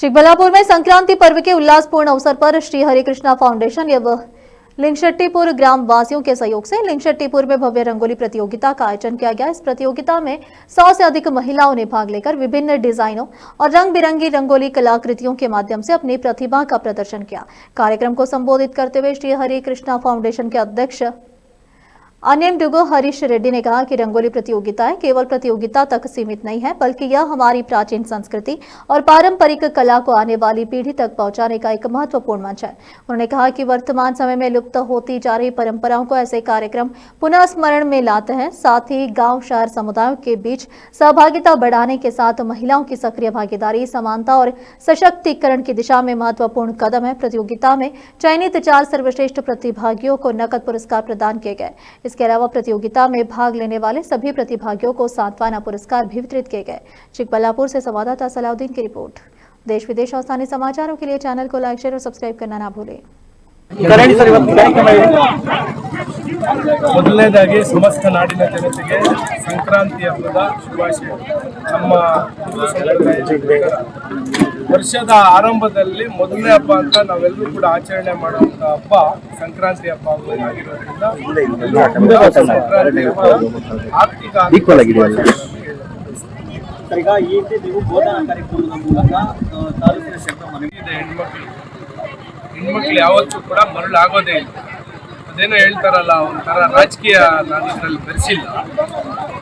चिकबल्लापुर में संक्रांति पर्व के उल्लासपूर्ण अवसर पर श्री हरे कृष्णा फाउंडेशन एवं लिंगशेट्टीपुर ग्राम वासियों के सहयोग से लिंगशेट्टीपुर में भव्य रंगोली प्रतियोगिता का आयोजन किया गया। इस प्रतियोगिता में 100 से अधिक महिलाओं ने भाग लेकर विभिन्न डिजाइनों और रंग बिरंगी रंगोली कलाकृतियों के माध्यम से अपनी प्रतिभा का प्रदर्शन किया। कार्यक्रम को संबोधित करते हुए श्री हरे कृष्णा फाउंडेशन के अध्यक्ष अनिम डुगो हरीश रेड्डी ने कहा कि रंगोली प्रतियोगिताएं केवल प्रतियोगिता तक सीमित नहीं है, बल्कि यह हमारी प्राचीन संस्कृति और पारंपरिक कला को आने वाली पीढ़ी तक पहुंचाने का एक महत्वपूर्ण मंच है। उन्होंने कहा कि वर्तमान समय में लुप्त होती जा रही परंपराओं को ऐसे कार्यक्रम पुनः स्मरण में लाते हैं। साथ ही गांव शहर समुदायों के बीच सहभागिता बढ़ाने के साथ महिलाओं की सक्रिय भागीदारी समानता और सशक्तिकरण की दिशा में महत्वपूर्ण कदम है। प्रतियोगिता में चयनित 4 सर्वश्रेष्ठ प्रतिभागियों को नकद पुरस्कार प्रदान किए गए। इसके अलावा प्रतियोगिता में भाग लेने वाले सभी प्रतिभागियों को सांत्वना पुरस्कार भी वितरित किए गए। चिकबल्लापुर से संवाददाता सलाउद्दीन की रिपोर्ट। देश विदेश और स्थानीय समाचारों के लिए चैनल को लाइक, शेयर और सब्सक्राइब करना ना भूलें। ಮೊದಲನೇದಾಗಿ ಸಮಸ್ತ ನಾಡಿನ ಜನತೆಗೆ ಸಂಕ್ರಾಂತಿ ಹಬ್ಬದ ಶುಭಾಶಯಗಳು. ನಮ್ಮ ಹಿಂದೂ ಸಂಪ್ರದಾಯದ ಪ್ರಕಾರ ವರ್ಷದ ಆರಂಭದಲ್ಲಿ ಮೊದಲನೇ ಹಬ್ಬ ಅಂತ ನಾವೆಲ್ಲರೂ ಕೂಡ ಆಚರಣೆ ಮಾಡುವಂತ ಹಬ್ಬ ಸಂಕ್ರಾಂತಿ ಹಬ್ಬ ಆಗಿರೋದ್ರಿಂದ ಸಂಕ್ರಾಂತಿ ಹಬ್ಬ ಆರ್ಥಿಕ ಈಗ ಈ ನೀವು ಬೋಧನಾ ಕಾರ್ಯಕ್ರಮದ ಮೂಲಕ ತಾಲೂಕಿನ ಜನರ ಮನವಿದೆ. ಹೆಣ್ಮಕ್ಳು ಯಾವತ್ತೂ ಕೂಡ ಮರಳಾಗೋದೇ ಇಲ್ಲ. ಅದೇನೋ ಹೇಳ್ತಾರಲ್ಲ, ಒಂಥರ ರಾಜಕೀಯ ನಾನು ಇದರಲ್ಲಿ ಬೆರೆಸಿಲ್ಲ.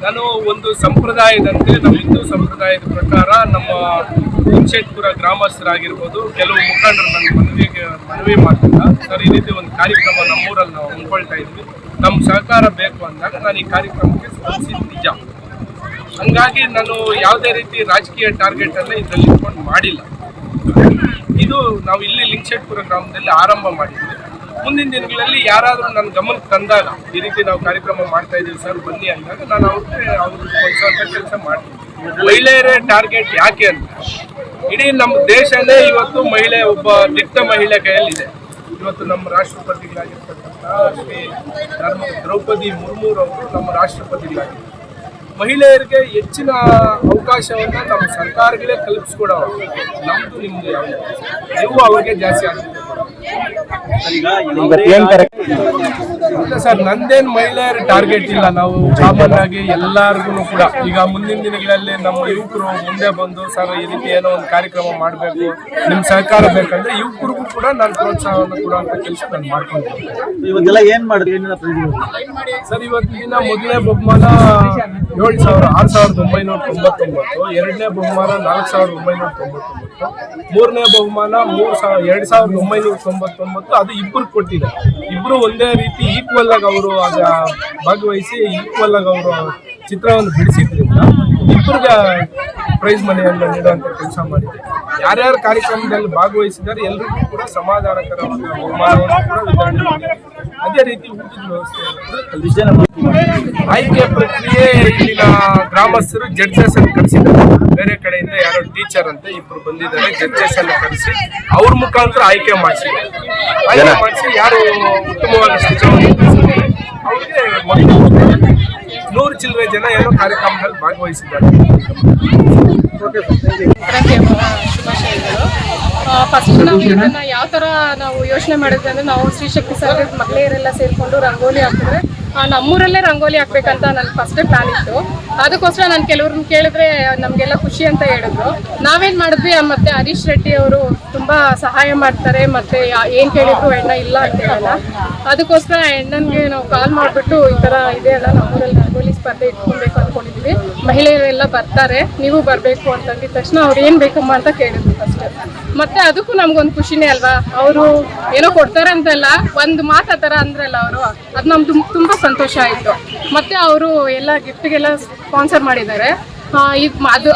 ನಾನು ಒಂದು ಸಂಪ್ರದಾಯದಂತೆ ನಮ್ಮ ಹಿಂದೂ ಸಂಪ್ರದಾಯದ ಪ್ರಕಾರ ನಮ್ಮ ಲಿಂಗಶೆಟ್ಪುರ ಗ್ರಾಮಸ್ಥರಾಗಿರ್ಬೋದು ಕೆಲವು ಮುಖಂಡರು ನನ್ನ ಮನವಿ ಮಾಡ್ತಿಲ್ಲ, ಸರ್ ಈ ರೀತಿ ಒಂದು ಕಾರ್ಯಕ್ರಮ ನಮ್ಮೂರಲ್ಲಿ ನಾವು ಹಮ್ಮಿಕೊಳ್ತಾ ಇದ್ವಿ, ನಮ್ಮ ಸಹಕಾರ ಬೇಕು ಅಂದಾಗ ನಾನು ಈ ಕಾರ್ಯಕ್ರಮಕ್ಕೆ ಸ್ಪಂದಿಸಿದ ನಿಜ. ಹಂಗಾಗಿ ನಾನು ಯಾವುದೇ ರೀತಿ ರಾಜಕೀಯ ಟಾರ್ಗೆಟ್ ಅನ್ನ ಇದರಲ್ಲಿ ಇಟ್ಕೊಂಡು ಮಾಡಿಲ್ಲ. ಇದು ನಾವು ಇಲ್ಲಿ ಲಿಂಗಶೆಟ್ಪುರ ಗ್ರಾಮದಲ್ಲಿ ಆರಂಭ ಮಾಡಿದ್ವಿ. ಮುಂದಿನ ದಿನಗಳಲ್ಲಿ ಯಾರಾದರೂ ನನ್ನ ಗಮನಕ್ಕೆ ತಂದಾಗ ಈ ರೀತಿ ನಾವು ಕಾರ್ಯಕ್ರಮ ಮಾಡ್ತಾ ಇದ್ದೀವಿ ಸರ್ ಬನ್ನಿ ಅಂದಾಗ ನಾನು ಅವ್ರಿಗೆ ಕೆಲಸ ಮಾಡ್ತೀನಿ. ಮಹಿಳೆಯರೇ ಟಾರ್ಗೆಟ್ ಯಾಕೆ ಅಂತ, ಇಡೀ ನಮ್ಮ ದೇಶನೇ ಇವತ್ತು ಮಹಿಳೆ ಒಬ್ಬ ದಿಟ್ಟ ಮಹಿಳೆ ಕೈಯಲ್ಲಿದೆ. ಇವತ್ತು ನಮ್ಮ ರಾಷ್ಟ್ರಪತಿಗಳಾಗಿರ್ತಕ್ಕಂಥ ಶ್ರೀ ದ್ರೌಪದಿ ಮುರ್ಮುರವರು ನಮ್ಮ ರಾಷ್ಟ್ರಪತಿಗಳಾಗಿದ್ದಾರೆ. ಮಹಿಳೆಯರಿಗೆ ಹೆಚ್ಚಿನ ಅವಕಾಶವನ್ನು ನಮ್ಮ ಸರ್ಕಾರಗಳೇ ಕಲ್ಪಿಸ್ಕೊಡೋರು. ನಮ್ದು ನಿಮ್ದು ಯಾವ ನೀವು ಅವ್ರಿಗೆ ಜಾಸ್ತಿ ಆಗ್ತಿದೆ ಸರ್. ನಂದೇನು ಮಹಿಳೆಯರ ಟಾರ್ಗೆಟ್ ಇಲ್ಲ. ನಾವು ಕಾಮನ್ ಆಗಿ ಎಲ್ಲರಿಗೂ ಕೂಡ ಈಗ ಮುಂದಿನ ದಿನಗಳಲ್ಲಿ ನಮ್ಮ ಯುವಕರು ಮುಂದೆ ಬಂದು ಸರ್ ಈ ರೀತಿ ಏನೋ ಒಂದು ಕಾರ್ಯಕ್ರಮ ಮಾಡಬೇಕು, ನಿಮ್ಮ ಸಹಕಾರ ಬೇಕಂದ್ರೆ ಯುವಕರಿಗೂ ಕೂಡ ನಾನು ಪ್ರೋತ್ಸಾಹವನ್ನು ಕೊಡುವಂತ ಕೆಲಸ ನಾನು ಮಾಡ್ಕೊಂಡಿದ್ದೀನಿ. ಇವಾಗೆಲ್ಲ ಏನ್ ಮಾಡಿದ್ರಿ ಸರ್? ಇವತ್ತಿನ ಮೊದಲನೇ ಬಹುಮಾನ 6,999, ಎರಡನೇ ಬಹುಮಾನ 4,999, ಮೂರನೇ ಬಹುಮಾನ 2,999. ಅದು ಇಬ್ಬರು ಕೊಟ್ಟಿದ್ದಾರೆ. ಇಬ್ರು ಒಂದೇ ರೀತಿ ಈಕ್ವಲ್ ಆಗಿ ಅವರು ಭಾಗವಹಿಸಿ ಈಕ್ವಲ್ ಆಗಿ ಅವರು ಚಿತ್ರವನ್ನು ಬಿಡಿಸಿದ್ರಿಂದ ಇಬ್ಬರಿಗೆ ಪ್ರೈಸ್ ಮನೆಯನ್ನು ನೀಡುವಂತ ಕೆಲಸ ಮಾಡಿದೆ. ಯಾರ್ಯಾರು ಕಾರ್ಯಕ್ರಮದಲ್ಲಿ ಭಾಗವಹಿಸಿದ್ದಾರೆ ಎಲ್ಲರಿಗೂ ಕೂಡ ಸಮಾಧಾನಕರವಾದ ಬಹುಮಾನವನ್ನು ಕೂಡ ವಿತರಣೆ ಮಾಡಿದೆ. ಅದೇ ರೀತಿ ಊಟದ ವ್ಯವಸ್ಥೆ ಆಯ್ಕೆ ಪ್ರಕ್ರಿಯೆ ಇಲ್ಲಿನ ಗ್ರಾಮಸ್ಥರು ಜಡ್ಜಸ್ ಅನ್ನು ಕರೆಸಿದ್ದಾರೆ. ಬೇರೆ ಕಡೆಯಿಂದ ಯಾರೋ ಟೀಚರ್ ಅಂತ ಇಬ್ರು ಬಂದಿದ್ದಾರೆ, ಜಡ್ಜಸ್ ಅನ್ನು ಕರೆಸಿ ಅವ್ರ ಮುಖಾಂತರ ಆಯ್ಕೆ ಮಾಡಿಸಿ ಯಾರು ಉತ್ತಮವಾಗಿ ಅವ್ರಿಗೆ 100 ಚಿಲ್ಲರೆ ಜನ ಏನೋ ಕಾರ್ಯಕ್ರಮದಲ್ಲಿ ಭಾಗವಹಿಸಿದ್ದಾರೆ. ಫಸ್ಟ್ ನಾವು ಇದನ್ನ ಯಾವ ತರ ನಾವು ಯೋಚನೆ ಮಾಡಿದ್ವಿ ಅಂದ್ರೆ, ನಾವು ಶ್ರೀಶಕ್ತಿ ಸರ್ ಮಹಿಳೆಯರೆಲ್ಲ ಸೇರ್ಕೊಂಡು ರಂಗೋಲಿ ಹಾಕಿದ್ರೆ ನಮ್ಮೂರಲ್ಲೇ ರಂಗೋಲಿ ಹಾಕ್ಬೇಕಂತ ನನ್ನ ಫಸ್ಟ್ ಪ್ಲಾನ್ ಇತ್ತು. ಅದಕ್ಕೋಸ್ಕರ ನಾನು ಕೆಲವ್ರನ್ನ ಕೇಳಿದ್ರೆ ನಮಗೆಲ್ಲ ಖುಷಿ ಅಂತ ಹೇಳಿದ್ರು. ನಾವೇನ್ ಮಾಡಿದ್ವಿ, ಮತ್ತೆ ಹರೀಶ್ ರೆಡ್ಡಿ ಅವರು ತುಂಬಾ ಸಹಾಯ ಮಾಡ್ತಾರೆ, ಮತ್ತೆ ಏನ್ ಕೇಳಿದ್ರು ಎಣ್ಣ ಇಲ್ಲ ಅಂತ ಹೇಳಲ್ಲ. ಅದಕ್ಕೋಸ್ಕರ ಎಣ್ಣನ್ಗೆ ನಾವು ಕಾಲ್ ಮಾಡಿಬಿಟ್ಟು ಈ ತರ ಇದೆ ಅಲ್ಲ ನಮ್ಮೂರಲ್ಲಿ ರಂಗೋಲಿ ಸ್ಪರ್ಧೆ ಇಟ್ಕೊಬೇಕು ಅಂದ್ಕೊಂಡಿದ್ವಿ, ಮಹಿಳೆಯರೆಲ್ಲ ಬರ್ತಾರೆ ನೀವು ಬರಬೇಕು ಅಂತಂದಿದ ತಕ್ಷಣ ಅವ್ರು ಏನ್ ಬೇಕಮ್ಮ ಅಂತ ಕೇಳಿದ್ರು ಫಸ್ಟ್. ಮತ್ತೆ ಅದಕ್ಕೂ ನಮ್ಗೊಂದು ಖುಷಿನೇ ಅಲ್ವಾ, ಅವರು ಏನೋ ಕೊಡ್ತಾರೆ ಅಂತಲ್ಲ, ಒಂದು ಮಾತು ಆ ಥರ ಅಂದ್ರಲ್ಲ ಅವರು, ಅದು ನಮ್ಗೆ ತುಂಬ ಸಂತೋಷ ಆಯಿತು. ಮತ್ತು ಅವರು ಎಲ್ಲ ಗಿಫ್ಟಿಗೆಲ್ಲ ಸ್ಪಾನ್ಸರ್ ಮಾಡಿದ್ದಾರೆ.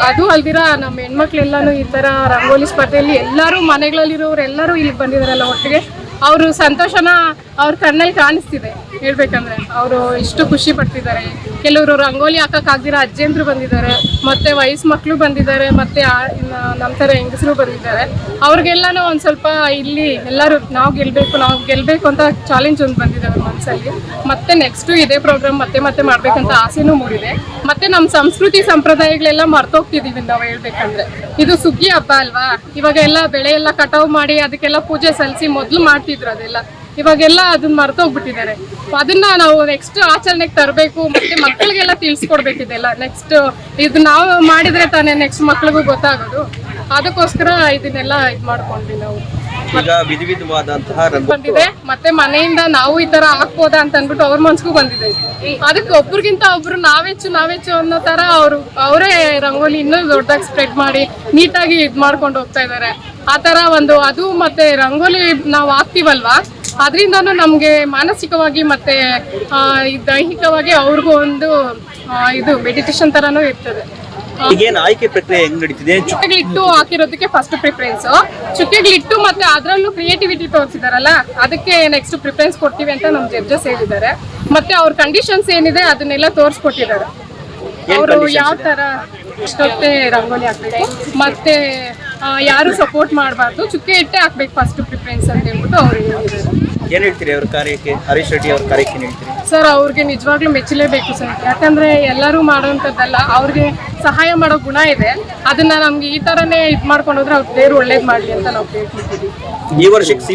ಅದು ಅಲ್ದಿರ ನಮ್ಮ ಹೆಣ್ಮಕ್ಳೆಲ್ಲನೂ ಈ ಥರ ರಂಗೋಲಿ ಸ್ಪರ್ಧೆಯಲ್ಲಿ ಎಲ್ಲರೂ ಮನೆಗಳಲ್ಲಿರೋರು ಎಲ್ಲರೂ ಇಲ್ಲಿಗೆ ಬಂದಿದ್ದಾರಲ್ಲ ಒಟ್ಟಿಗೆ, ಅವರು ಸಂತೋಷನ ಅವ್ರ ಕಣ್ಣಲ್ಲಿ ಕಾಣಿಸ್ತಿದೆ. ಹೇಳ್ಬೇಕಂದ್ರೆ ಅವರು ಇಷ್ಟು ಖುಷಿ ಪಡ್ತಿದ್ದಾರೆ. ಕೆಲವರು ರಂಗೋಲಿ ಹಾಕಕ್ಕಾಗ್ದಿರೋ ಅಜ್ಜಂದ್ರು ಬಂದಿದ್ದಾರೆ, ಮತ್ತೆ ವಯಸ್ಸು ಮಕ್ಕಳು ಬಂದಿದ್ದಾರೆ, ಮತ್ತೆ ನಮ್ಮ ಥರ ಹೆಂಗಸರು ಬಂದಿದ್ದಾರೆ. ಅವ್ರಿಗೆಲ್ಲಾನು ಒಂದು ಸ್ವಲ್ಪ ಇಲ್ಲಿ ಎಲ್ಲರೂ ನಾವು ಗೆಲ್ಲಬೇಕು ಅಂತ ಚಾಲೆಂಜ್ ಒಂದು ಬಂದಿದೆ ಅವ್ರ ಮನಸ್ಸಲ್ಲಿ. ಮತ್ತೆ ನೆಕ್ಸ್ಟು ಇದೇ ಪ್ರೋಗ್ರಾಮ್ ಮತ್ತೆ ಮಾಡ್ಬೇಕಂತ ಆಸೆನೂ ಮೂಡಿದೆ. ಮತ್ತೆ ನಮ್ಮ ಸಂಸ್ಕೃತಿ ಸಂಪ್ರದಾಯಗಳೆಲ್ಲ ಮರ್ತೋಗ್ತಿದೀವಿ ನಾವು ಹೇಳ್ಬೇಕಂದ್ರೆ. ಇದು ಸುಗ್ಗಿ ಹಬ್ಬ ಅಲ್ವಾ, ಇವಾಗ ಎಲ್ಲ ಬೆಳೆ ಎಲ್ಲ ಕಟಾವು ಮಾಡಿ ಅದಕ್ಕೆಲ್ಲ ಪೂಜೆ ಸಲ್ಲಿಸಿ ಮೊದಲು ಮಾಡ್ತಿದ್ರು ಅದೆಲ್ಲ. ಇವಾಗೆಲ್ಲ ಅದನ್ನ ಮರ್ತೋಗ್ಬಿಟ್ಟಿದ್ದಾರೆ. ಅದನ್ನ ನಾವು ನೆಕ್ಸ್ಟ್ ಆಚರಣೆಗೆ ತರಬೇಕು, ಮತ್ತೆ ಮಕ್ಕಳಿಗೆಲ್ಲ ತಿಳಿಸ್ಕೊಡ್ಬೇಕಿದೆಲ್ಲ. ನೆಕ್ಸ್ಟ್ ಇದು ನಾವು ಮಾಡಿದ್ರೆ ತಾನೇ ನೆಕ್ಸ್ಟ್ ಮಕ್ಳಿಗೂ ಗೊತ್ತಾಗೋದು. ಅದಕ್ಕೋಸ್ಕರ ಇದನ್ನೆಲ್ಲ ಇದು ಮಾಡ್ಕೊಂಡ್ವಿ ನಾವು. ಈಗ ವಿಧವಾದಂತಹ ಬಂದಿದೆ, ಮತ್ತೆ ಮನೆಯಿಂದ ನಾವು ಈ ತರ ಹಾಕ್ಬೋದಾ ಅಂತ ಅಂದ್ಬಿಟ್ಟು ಅವ್ರ ಮನ್ಸಿಗೂ ಬಂದಿದೆ. ಅದಕ್ಕೆ ಒಬ್ರಿಗಿಂತ ಒಬ್ರು ನಾವೆಚ್ಚು ಅನ್ನೋ ತರ ಅವರೇ ರಂಗೋಲಿ ಇನ್ನೂ ದೊಡ್ಡದಾಗಿ ಸ್ಪ್ರೆಡ್ ಮಾಡಿ ನೀಟಾಗಿ ಇದು ಮಾಡ್ಕೊಂಡು ಹೋಗ್ತಾ ಇದ್ದಾರೆ. ಆ ತರ ಒಂದು ಅದು ಮತ್ತೆ ರಂಗೋಲಿ ನಾವು ಹಾಕ್ತಿವಲ್ವಾ, ಅದರಿಂದನೂ ನಮಗೆ ಮಾನಸಿಕವಾಗಿ ಮತ್ತೆ ದೈಹಿಕವಾಗಿ ಅವ್ರಿಗೂ ಒಂದು ಇದು ಮೆಡಿಟೇಷನ್ ತರಾನು ಇರ್ತದೆ. ಈಗೇನು ಆಯ್ಕೆ ಪ್ರಕ್ರಿಯೆ ಹೆಂಗ್ ನಡೀತಿದೆ? ಚುಕ್ಕೆಗಳಿಟ್ಟು ಹಾಕಿರೋದಕ್ಕೆ ಫಸ್ಟ್ ಪ್ರಿಫರೆನ್ಸ್. ಚುಕ್ಕೆಗಳಿಟ್ಟು ಮತ್ತೆ ಅದರಲ್ಲೂ ಕ್ರಿಯೇಟಿವಿಟಿ ತೋರಿಸಿದಾರಲ್ಲ, ಅದಕ್ಕೆ ನೆಕ್ಸ್ಟ್ ಪ್ರಿಫರೆನ್ಸ್ ಕೊಡ್ತೀವಿ ಅಂತ ನಮ್ಮ ಜಡ್ಜಸ್ ಹೇಳಿದ್ದಾರೆ. ಮತ್ತೆ ಅವ್ರ ಕಂಡೀಷನ್ಸ್ ಏನಿದೆ ಅದನ್ನೆಲ್ಲ ತೋರಿಸ್ಕೊಟ್ಟಿದ್ದಾರೆ. ಅವರು ಯಾವ ತರ ಇಷ್ಟೊತ್ತೆ ರಂಗೋಲಿ ಹಾಕ್ಬೇಕು, ಮತ್ತೆ ಯಾರು ಸಪೋರ್ಟ್ ಮಾಡಬಾರ್ದು, ಚುಕ್ಕೆ ಇಟ್ಟೆ ಹಾಕ್ಬೇಕು ಫಸ್ಟ್ ಪ್ರಿಫರೆನ್ಸ್ ಅಂತ ಹೇಳ್ಬಿಟ್ಟು ಅವ್ರು ಹೇಳಿದ್ದಾರೆ. ಏನ್ ಹೇಳ್ತೀರಿ ಅವ್ರ ಕಾರ್ಯಕ್ಕೆ, ಹರೀಶ್ ರೆಡ್ಡಿ ಅವ್ರ ಕಾರ್ಯಕ್ಕೆ ಏನ್ ಹೇಳ್ತೀರಿ? ಸರ್, ಅವ್ರಿಗೆ ನಿಜವಾಗ್ಲೂ ಮೆಚ್ಚಲೇಬೇಕು ಸರ್. ಯಾಕಂದ್ರೆ ಎಲ್ಲರೂ ಮಾಡೋವಂಥದ್ದಲ್ಲ, ಅವ್ರಿಗೆ ಸಹಾಯ ಮಾಡೋ ಗುಣ ಇದೆ. ಅದನ್ನ ನಮ್ಗೆ ಈ ತರನೇ ಇದು ಮಾಡ್ಕೊಂಡು ಹೋದ್ರೆ ಅವ್ರು ದೇವ್ರು ಒಳ್ಳೇದು ಮಾಡಲಿ ಅಂತ ನಾವು ಕೇಳ್ತಿದ್ದೀವಿ. ಈ ವರ್ಷಕ್ಕೆ